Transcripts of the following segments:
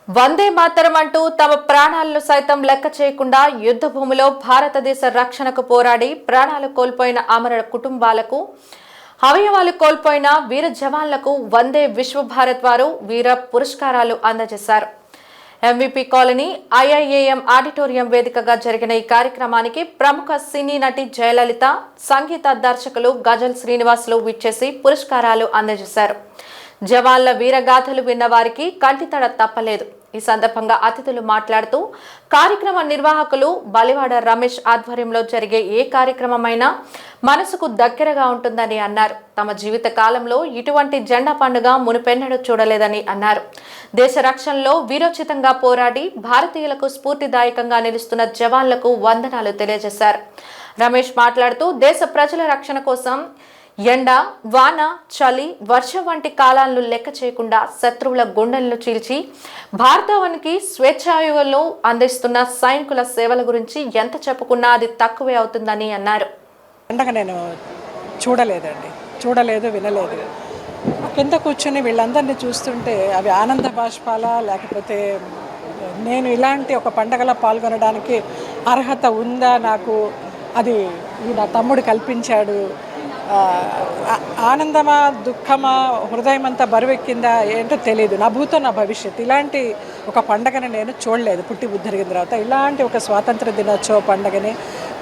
వందే మాతరం అంటూ తమ ప్రాణాలను సైతం లెక్క చేయకుండా యుద్ధ భూమిలో భారతదేశ రక్షణకు పోరాడి ప్రాణాలు కోల్పోయిన అమరుల కుటుంబాలకు, అవయవాలు కోల్పోయిన వీర జవాన్లకు వందే విశ్వ భారత్ వారు వీర పురస్కారాలు అందజేశారు. ఎంవిపి కాలనీ ఐఐఏఎం ఆడిటోరియం వేదికగా జరిగిన ఈ కార్యక్రమానికి ప్రముఖ సినీ నటి జయలలిత, సంగీత దర్శకులు గజల్ శ్రీనివాసులు విచ్చేసి పురస్కారాలు అందజేశారు. జవాన్ల వీరగాథలు విన్న వారికి కంటితడ తప్పలేదు. ఈ సందర్భంగా అతిథులు మాట్లాడుతూ కార్యక్రమ నిర్వాహకులు బలివాడ రమేష్ ఆధ్వర్యంలో జరిగే ఏ కార్యక్రమమైనా మనసుకు దగ్గరగా ఉంటుందని అన్నారు. తమ జీవిత కాలంలో ఇటువంటి జెండా పండుగ మునుపెన్నడూ చూడలేదని అన్నారు. దేశ రక్షణలో వీరోచితంగా పోరాడి భారతీయులకు స్ఫూర్తిదాయకంగా నిలుస్తున్న జవాన్లకు వందనాలు తెలియజేశారు. రమేష్ మాట్లాడుతూ దేశ ప్రజల రక్షణ కోసం ఎండ, వాన, చలి, వర్షం వంటి కాలాలను లెక్క చేయకుండా శత్రువుల గుండెలను చీల్చి భారతావనికి స్వేచ్ఛాయువులను అందిస్తున్న సైనికుల సేవల గురించి ఎంత చెప్పుకున్నా అది తక్కువే అవుతుందని అన్నారు. పండగ నేను చూడలేదు, వినలేదు. కింద కూర్చొని వీళ్ళందరినీ చూస్తుంటే అవి ఆనంద బాష్పాలా, లేకపోతే నేను ఇలాంటి ఒక పండగలో పాల్గొనడానికి అర్హత ఉందా, నాకు అది నా తమ్ముడు కల్పించాడు, ఆనందమా దుఃఖమా హృదయం అంతా బరువెక్కిందా ఏంటో తెలియదు. నా భూతో నా భవిష్యత్. ఇలాంటి ఒక పండగని నేను చూడలేదు. పుట్టి బుద్ధరిగిన తర్వాత ఇలాంటి ఒక స్వాతంత్ర దినోత్సవ పండగని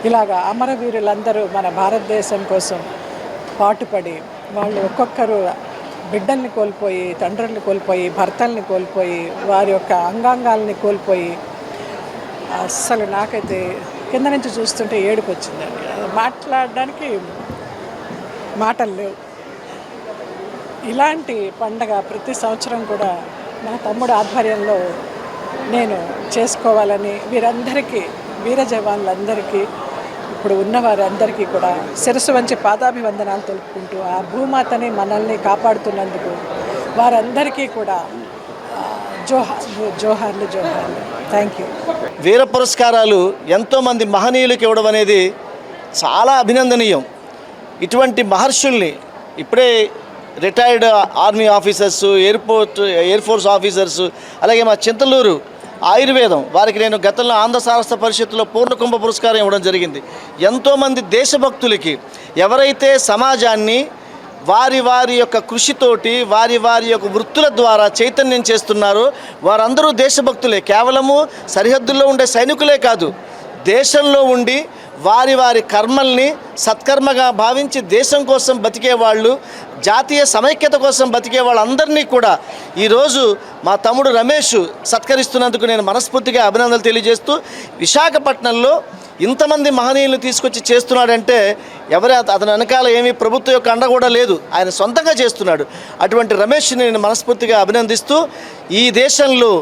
ఇలాగా అమరవీరులందరూ మన భారతదేశం కోసం పాటుపడి వాళ్ళు ఒక్కొక్కరు బిడ్డల్ని కోల్పోయి, తండ్రుల్ని కోల్పోయి, భర్తల్ని కోల్పోయి, వారి యొక్క అంగాంగాల్ని కోల్పోయి, అస్సలు నాకైతే కింద నుంచి చూస్తుంటే ఏడుపు వచ్చిందండి. మాట్లాడడానికి మాటలు లేవు. ఇలాంటి పండగ ప్రతి సంవత్సరం కూడా నా తమ్ముడు ఆధ్వర్యంలో నేను చేసుకోవాలని వీరందరికీ, వీర జవాన్లందరికీ, ఇప్పుడు ఉన్నవారందరికీ కూడా శిరస్సు వంచి పాదాభివందనాలు తెలుపుకుంటూ ఆ భూమాతని మనల్ని కాపాడుతున్నందుకు వారందరికీ కూడా జోహార్లు. Thank you. వీర పురస్కారాలు ఎంతోమంది మహనీయులకు ఇవ్వడం అనేది చాలా అభినందనీయం. ఇటువంటి మహర్షుల్ని ఇప్పుడే retired army officers, air force officers, అలాగే మా చింతలూరు ఆయుర్వేదం వారికి నేను గతంలో ఆంధ్ర సారస్వత పరిషత్తులో పూర్ణకుంభ పురస్కారం ఇవ్వడం జరిగింది. ఎంతోమంది దేశభక్తులకి ఎవరైతే సమాజాన్ని వారి యొక్క కృషితోటి వారి యొక్క వృత్తుల ద్వారా చైతన్యం చేస్తున్నారో వారందరూ దేశభక్తులే. కేవలము సరిహద్దుల్లో ఉండే సైనికులే కాదు, దేశంలో ఉండి వారి కర్మల్ని సత్కర్మగా భావించి దేశం కోసం బతికేవాళ్ళు, జాతీయ సమైక్యత కోసం బతికే వాళ్ళందరినీ కూడా ఈరోజు మా తమ్ముడు రమేష్ సత్కరిస్తున్నందుకు నేను మనస్ఫూర్తిగా అభినందనలు తెలియజేస్తూ, విశాఖపట్నంలో ఇంతమంది మహనీయులను తీసుకొచ్చి చేస్తున్నాడంటే అతని వెనకాల ఏమీ ప్రభుత్వం యొక్క అండ కూడా లేదు, ఆయన సొంతంగా చేస్తున్నాడు. అటువంటి రమేష్ని నేను మనస్ఫూర్తిగా అభినందిస్తూ, ఈ దేశంలో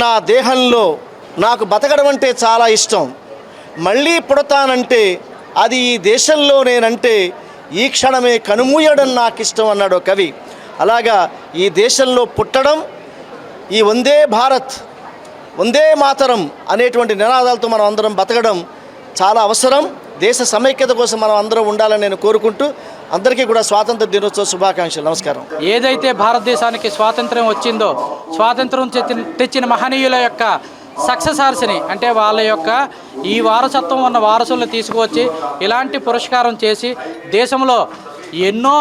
నా దేహంలో నాకు బతకడం అంటే చాలా ఇష్టం, మళ్ళీ పుడతానంటే అది ఈ దేశంలో నేనంటే ఈ క్షణమే కనుమూయడం నాకు ఇష్టం అన్నాడు కవి. అలాగా ఈ దేశంలో పుట్టడం, ఈ వందే భారత్, వందే మాతరం అనేటువంటి నినాదాలతో మనం అందరం బతకడం చాలా అవసరం. దేశ సమైక్యత కోసం మనం అందరం ఉండాలని నేను కోరుకుంటూ అందరికీ కూడా స్వాతంత్ర దినోత్సవ శుభాకాంక్షలు. నమస్కారం. ఏదైతే భారతదేశానికి స్వాతంత్రం వచ్చిందో, స్వాతంత్రం తెచ్చిన మహనీయుల యొక్క సక్సెసర్స్ని, అంటే వాళ్ళ యొక్క ఈ వారసత్వం ఉన్న వారసులను తీసుకువచ్చి ఇలాంటి పురస్కారం చేసి దేశంలో ఎన్నో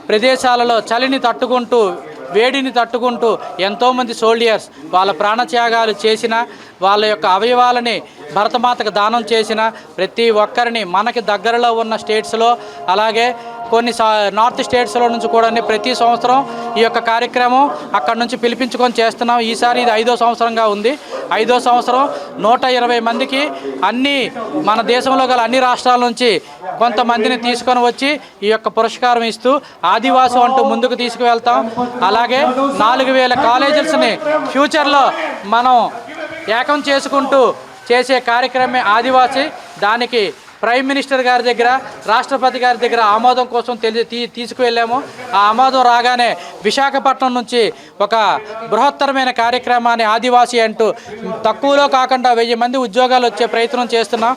ప్రదేశాలలో చలిని తట్టుకుంటూ, వేడిని తట్టుకుంటూ ఎంతోమంది సోల్డియర్స్ వాళ్ళ ప్రాణత్యాగాలు చేసిన, వాళ్ళ యొక్క అవయవాలని భరతమాతకు దానం చేసిన ప్రతి ఒక్కరిని మనకి దగ్గరలో ఉన్న స్టేట్స్లో, అలాగే కొన్ని నార్త్ స్టేట్స్లో నుంచి కూడా ప్రతి సంవత్సరం ఈ యొక్క కార్యక్రమం అక్కడ నుంచి పిలిపించుకొని చేస్తున్నాం. ఈసారి ఇది 5వ సంవత్సరంగా ఉంది. 5వ సంవత్సరం 120 మందికి మన దేశంలో గల అన్ని రాష్ట్రాల నుంచి కొంతమందిని తీసుకొని వచ్చి ఈ యొక్క పురస్కారం ఇస్తూ ఆదివాసం అంటూ ముందుకు తీసుకువెళ్తాం. అలాగే 4000 కాలేజెస్ని ఫ్యూచర్లో మనం ఏకం చేసుకుంటూ చేసే కార్యక్రమే ఆదివాసి. దానికి ప్రైమ్ మినిస్టర్ గారి దగ్గర, రాష్ట్రపతి గారి దగ్గర ఆమోదం కోసం తీసుకువెళ్ళాము. ఆ ఆమోదం రాగానే విశాఖపట్నం నుంచి ఒక బృహత్తరమైన కార్యక్రమాన్ని ఆదివాసీ అంటూ తక్కువలో కాకుండా 1000 మంది ఉద్యోగాలు వచ్చే ప్రయత్నం చేస్తున్నాం.